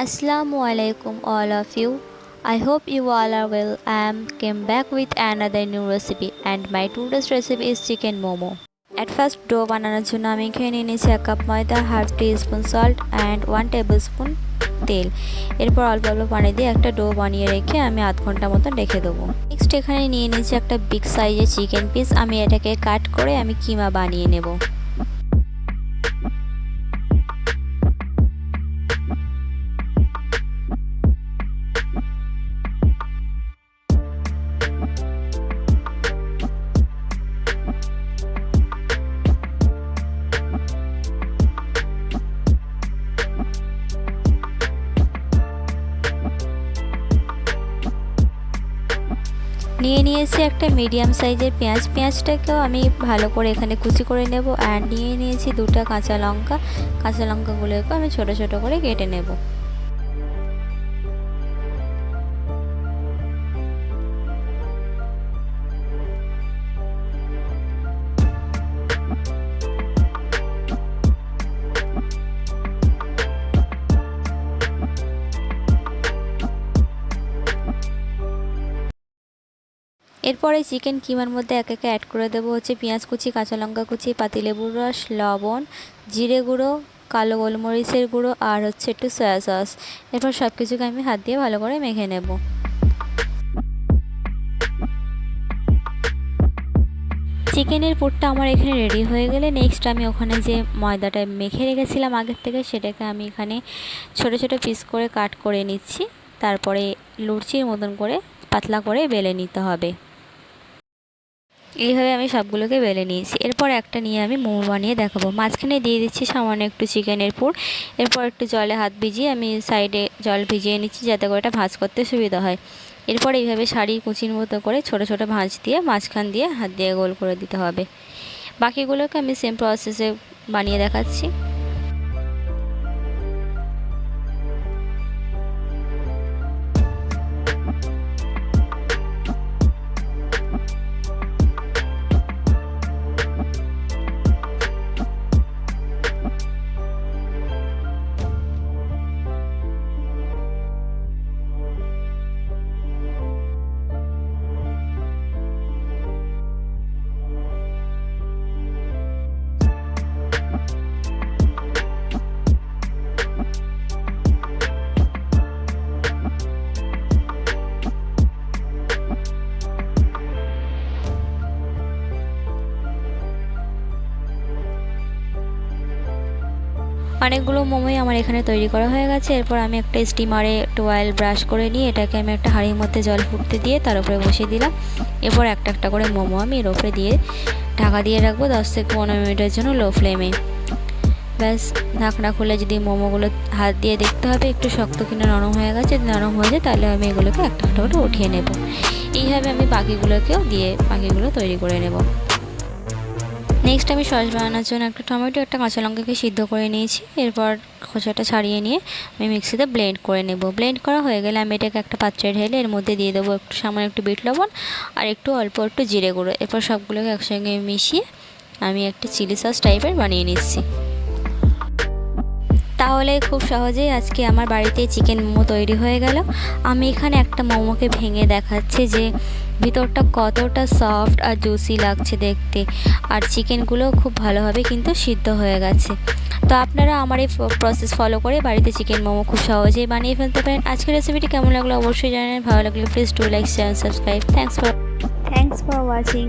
Assalamualaikum all of you. I hope you all are well. I am came back with another new recipe and my today's recipe is chicken momo. At first dough বানানোর জন্য আমি এখানে নিয়ে নিয়েছি 1 cup ময়দা, half teaspoon salt and 1 tablespoon তেল। এরপর অল্প অল্প পানি দিয়ে একটা ডো বানিয়ে রেখে আমি আধ ঘন্টা মতো রেখে দেবো। নেক্সট এখানে নিয়ে নিয়েছি একটা বিগ সাইজের চিকেন পিস। আমি এটাকে কাট করে আমি কিমা বানিয়ে নেব। নিয়ে নিয়েছি একটা মিডিয়াম সাইজের পেঁয়াজ। পেঁয়াজটাকেও আমি ভালো করে এখানে কুচি করে নেব। আর নিয়ে নিয়েছি 2টা কাঁচা লঙ্কা। কাঁচা লঙ্কাগুলোকে আমি ছোট ছোট করে কেটে নেব। এরপরে চিকেন কিমার মধ্যে এক একে অ্যাড করে দেবো হচ্ছে পেঁয়াজ কুচি, কাঁচা লঙ্কা কুচি, পাতিলেবুর রস, লবণ, জিরে গুঁড়ো, কালো গোলমরিচের গুঁড়ো আর হচ্ছে একটু সয়া সস। এরপর সব কিছুকে আমি হাত দিয়ে ভালো করে মেখে নেব। চিকেনের পুরটা আমার এখানে রেডি হয়ে গেলে নেক্সট আমি ওখানে যে ময়দাটা মেখে রেখেছিলাম আগের থেকে সেটাকে আমি এখানে ছোট ছোট পিস করে কাট করে নিচ্ছি। তারপরে লুচির মতন করে পাতলা করে বেলে নিতে হবে। এইভাবে আমি সবগুলোকে বেলে নিয়েছি। এরপর একটা নিয়ে আমি মোমো বানিয়ে দেখাবো। মাঝখানে দিয়ে দিচ্ছি সামান্য একটু চিকেনের পুর। এরপর একটু জলে হাত ভিজিয়ে আমি সাইডে জল ভিজিয়ে নিচ্ছি যাতে করে এটা ভাঁজ করতে সুবিধা হয়। এরপর এইভাবে শাড়ি কুচির মতো করে ছোট ছোট ভাঁজ দিয়ে মাঝখান দিয়ে হাত দিয়ে গোল করে দিতে হবে। বাকিগুলোকে আমি সেম প্রসেসে বানিয়ে দেখাচ্ছি। অনেকগুলো মোমোই আমার এখানে তৈরি করা হয়ে গেছে। এরপর আমি একটা স্টিমারে একটু অয়েল ব্রাশ করে নিয়ে এটাকে আমি একটা হাঁড়ির মধ্যে জল ফুটতে দিয়ে তার উপরে বসিয়ে দিলাম। এরপর একটা একটা করে মোমো আমি এর উপরে দিয়ে ঢাকা দিয়ে রাখবো 10 থেকে 15 মিনিটের জন্য লো ফ্লেমে। ব্যাস, ঢাকনা খুলে যদি মোমোগুলো হাত দিয়ে দেখতে হবে একটু শক্ত কিনা নরম হয়ে গেছে। যদি নরম হয়ে যায় তাহলে আমি এগুলোকে একটা একটা করে উঠিয়ে নেব। এইভাবে আমি বাকিগুলোকেও দিয়ে বাকিগুলো তৈরি করে নেব। নেক্সট আমি সস বানানোর জন্য একটা টমেটো একটা কাঁচা লঙ্কাকে সিদ্ধ করে নিয়েছি। এরপর খোসাটা ছাড়িয়ে নিয়ে আমি মিক্সিতে ব্লেন্ড করে নেব। ব্লেন্ড করা হয়ে গেলে আমি এটাকে একটা পাত্রে ঢেলে এর মধ্যে দিয়ে দেবো একটু সামান্য একটু বিট লবণ আর অল্প একটু জিরে গুঁড়ো। এরপর সবগুলোকে একসঙ্গে মিশিয়ে আমি একটা চিলি সস টাইপের বানিয়ে নিচ্ছি। তাহলে খুব সহজেই আজকে আমার বাড়িতে চিকেন মোমো তৈরি হয়ে গেল। আমি এখানে একটা মোমোকে ভেঙে দেখাচ্ছি যে ভিতরটা কতটা সফট আর জুসি লাগছে দেখতে। আর চিকেনগুলো খুব ভালোভাবে কিন্তু সিদ্ধ হয়ে গেছে। তো আপনারা আমার এই প্রসেস ফলো করে বাড়িতে চিকেন মোমো খুব সহজেই বানিয়ে ফেলতে পারেন। আজকের রেসিপিটি কেমন লাগলো অবশ্যই জানাবেন। ভালো লাগলে please do like share subscribe. Thanks for watching.